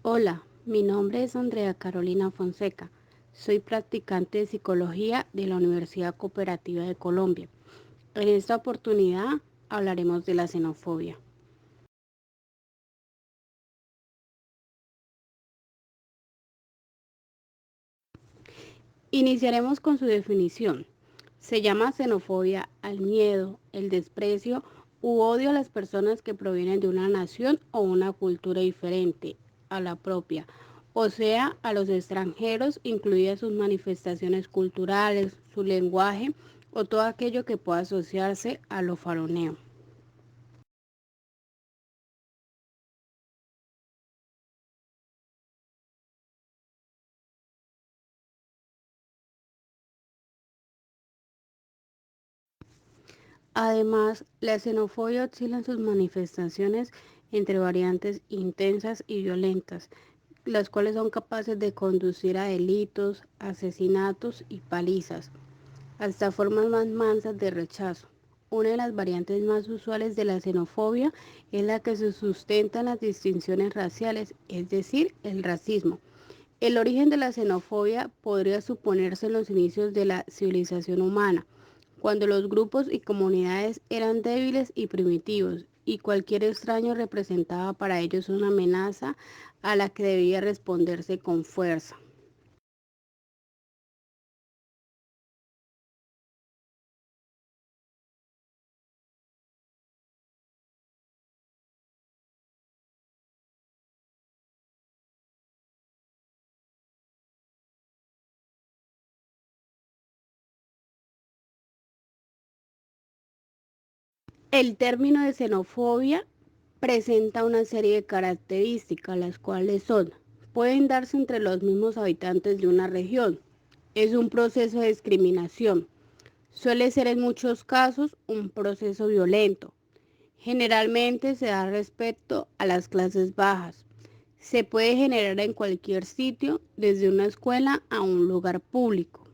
Hola, mi nombre es Andrea Carolina Fonseca. Soy practicante de psicología de la Universidad Cooperativa de Colombia. En esta oportunidad hablaremos de la xenofobia. Iniciaremos con su definición. Se llama xenofobia al miedo, el desprecio u odio a las personas que provienen de una nación o una cultura diferente a la propia, o sea, a los extranjeros, incluidas sus manifestaciones culturales, su lenguaje o todo aquello que pueda asociarse a lo faroneo. Además, la xenofobia oscila en sus manifestaciones entre variantes intensas y violentas, las cuales son capaces de conducir a delitos, asesinatos y palizas, hasta formas más mansas de rechazo. Una de las variantes más usuales de la xenofobia es la que se sustenta en las distinciones raciales, es decir, el racismo. El origen de la xenofobia podría suponerse en los inicios de la civilización humana, cuando los grupos y comunidades eran débiles y primitivos, y cualquier extraño representaba para ellos una amenaza a la que debía responderse con fuerza. El término de xenofobia presenta una serie de características, las cuales son, pueden darse entre los mismos habitantes de una región. Es un proceso de discriminación. Suele ser en muchos casos un proceso violento. Generalmente se da respecto a las clases bajas. Se puede generar en cualquier sitio, desde una escuela a un lugar público.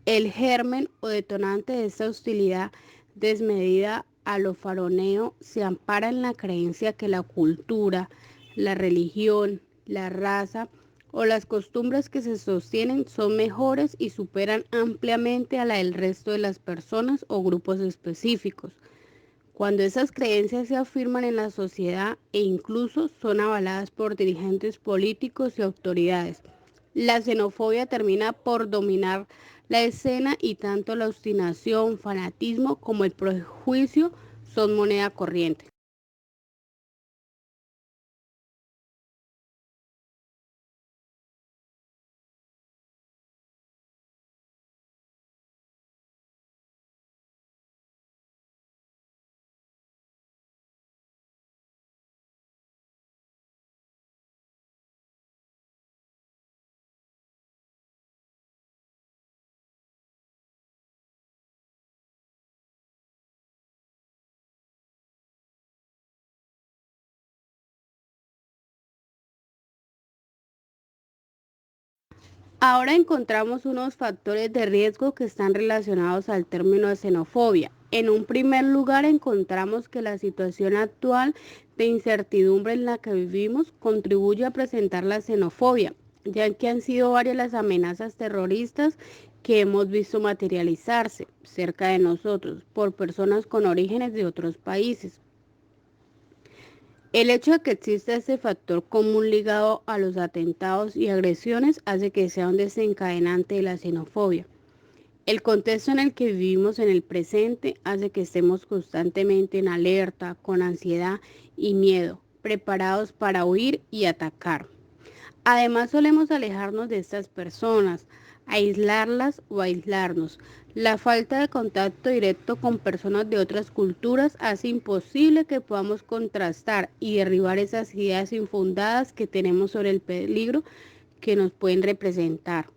El germen o detonante de esta hostilidad desmedida a lo faroneo se ampara en la creencia que la cultura, la religión, la raza o las costumbres que se sostienen son mejores y superan ampliamente a la del resto de las personas o grupos específicos. Cuando esas creencias se afirman en la sociedad e incluso son avaladas por dirigentes políticos y autoridades, la xenofobia termina por dominar la escena y tanto la obstinación, fanatismo como el prejuicio son moneda corriente. Ahora encontramos unos factores de riesgo que están relacionados al término de xenofobia. En un primer lugar, encontramos que la situación actual de incertidumbre en la que vivimos contribuye a presentar la xenofobia, ya que han sido varias las amenazas terroristas que hemos visto materializarse cerca de nosotros por personas con orígenes de otros países. El hecho de que exista este factor común ligado a los atentados y agresiones hace que sea un desencadenante de la xenofobia. El contexto en el que vivimos en el presente hace que estemos constantemente en alerta, con ansiedad y miedo, preparados para huir y atacar. Además, solemos alejarnos de estas personas, aislarlas o aislarnos. La falta de contacto directo con personas de otras culturas hace imposible que podamos contrastar y derribar esas ideas infundadas que tenemos sobre el peligro que nos pueden representar.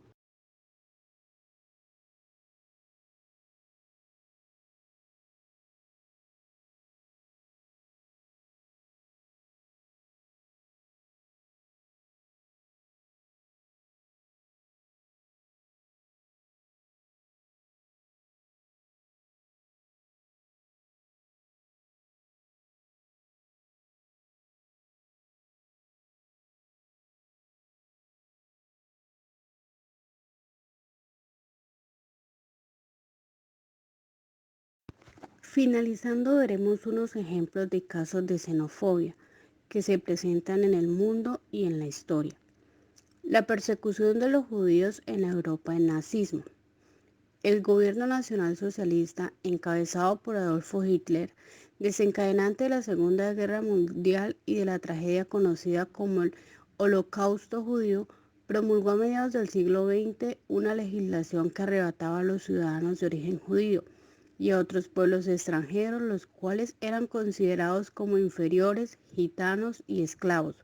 Finalizando, veremos unos ejemplos de casos de xenofobia que se presentan en el mundo y en la historia. La persecución de los judíos en la Europa del nazismo. El gobierno nacional socialista, encabezado por Adolfo Hitler, desencadenante de la Segunda Guerra Mundial y de la tragedia conocida como el Holocausto judío, promulgó a mediados del siglo XX una legislación que arrebataba a los ciudadanos de origen judío y a otros pueblos extranjeros, los cuales eran considerados como inferiores, gitanos y esclavos.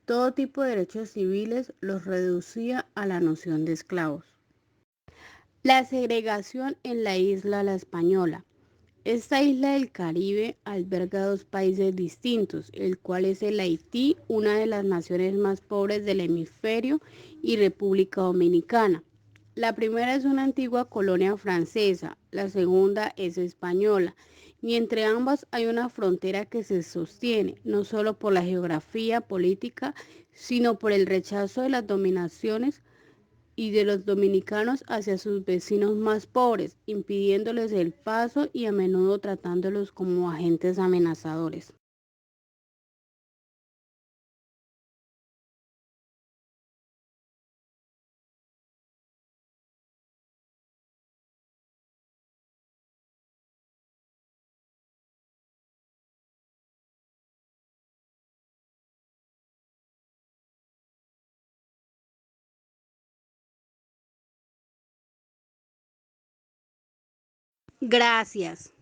Todo tipo de derechos civiles los reducía a la noción de esclavos. La segregación en la isla La Española. Esta isla del Caribe alberga dos países distintos, el cual es el Haití, una de las naciones más pobres del hemisferio, y República Dominicana. La primera es una antigua colonia francesa, la segunda es española, y entre ambas hay una frontera que se sostiene no solo por la geografía política, sino por el rechazo de las dominaciones y de los dominicanos hacia sus vecinos más pobres, impidiéndoles el paso y a menudo tratándolos como agentes amenazadores. Gracias.